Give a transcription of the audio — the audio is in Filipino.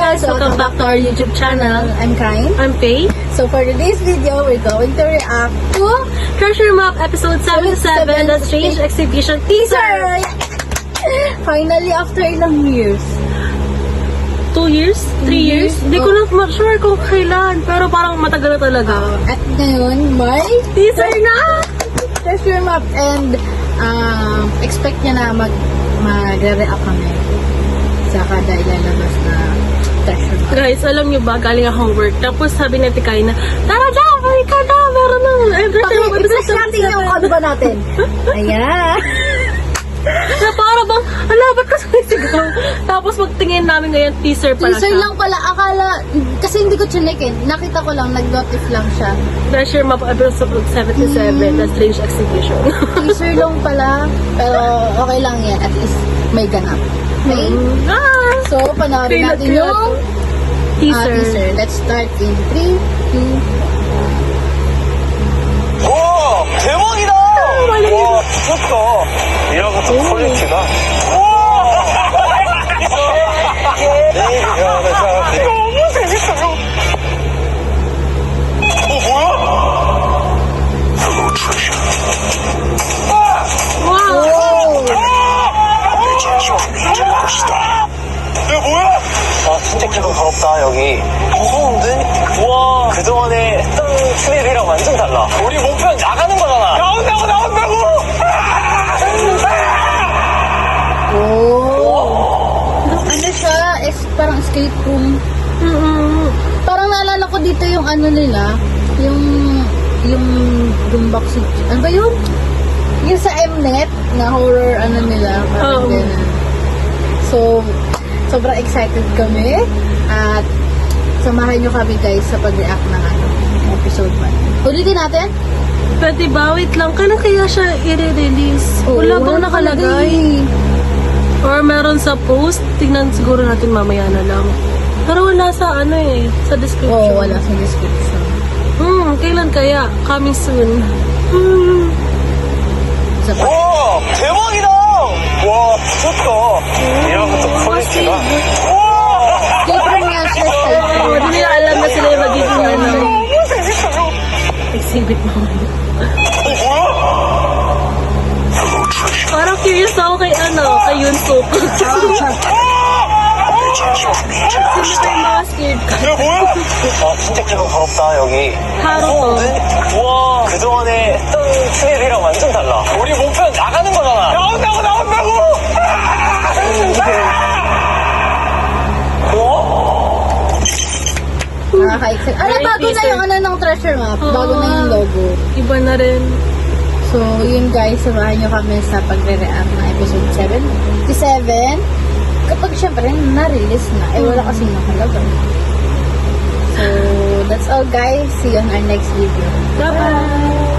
guys! Welcome back to our YouTube channel. I'm Kain. I'm Faye. So for today's video, we're going to react to Treasure Map episode 77, The Strange Exhibition teaser! Finally, after ilang years. 2 years? 3 years? Hindi ko na sure kung kailan, pero parang matagal na talaga. At ngayon, may Teaser na! treasure map and expect niya na magre-react kami sa kada ilalabas na treasure map. Guys, alam niyo ba, galing akong work. Tapos sabi ni Tikay na, tara na, balik ka na, meron na. I-flash natin yung kanba natin. Ayan. Na para bang, ala, ba't ka sumisigaw? Tapos magtingin namin ngayon, teaser pala Teaser siya. lang pala. Akala, kasi hindi ko chinek eh. Nakita ko lang, nag-notif lang siya. Treasure Map episode 77, The Strange Exhibition. Teaser lang pala. Pero okay lang yan. At least may ganap. Okay? So, panoorin natin yung teaser. teaser. Let's start in 3, 2, 와 대박이다! 와 미쳤다. 이런 것도 퀄리티가. 이거 너무 재밌어요. 뭐야? Hello treasure. Wow! 이거 뭐야? 아 진짜 기분 더럽다 여기. 무서운데? 와 그동안에 했던 스릴이랑 완전 달라. 우리 목표는 나가는 거잖아. 나온다고! ano siya? Parang escape room. Parang naalala ko dito yung ano nila. Yung boombox. Ano ba yun? Yung sa Mnet na horror ano nila. Parang Oo. ganun. So, sobrang excited kami. At samahan nyo kami guys sa pag-react ng episode 1. Ulitin natin? Pwede ba? Wait lang. Kailan kaya siya i-release? Wala bang nakalagay? Or meron sa post? Tingnan siguro natin mamaya na lang. Pero wala sa ano eh. Sa description. Oo, wala sa description. Kailan kaya? Coming soon. Sa 와 대박이다! 와 미쳤다. 이런 것도 퀄리티가. escape room nga siya. Oo, hindi nila alam na sila yung magiging ano. 너무 재밌어요. Exhibit mo. 뭐야? Hello treasure. Parang curious ako kay kay Yunsuk. Sino kayo mga scared ka? 이거 뭐야? 아 진짜 기분 더럽다 여기. 하루도. 와 그동안에 했던 스릴이랑 완전 달라. 우리 목표는 나가는 거잖아. 나온다고! Nakaka-excite. Very bago na teaser. yung ano ng treasure map. Bago na yung logo. Iba na rin. So, yun guys, samahan nyo kami sa pagre-react ng episode 77. Kapag syempre, na-release na. Wala kasi nakalagay. So, that's all guys. See you on our next video. Bye-bye!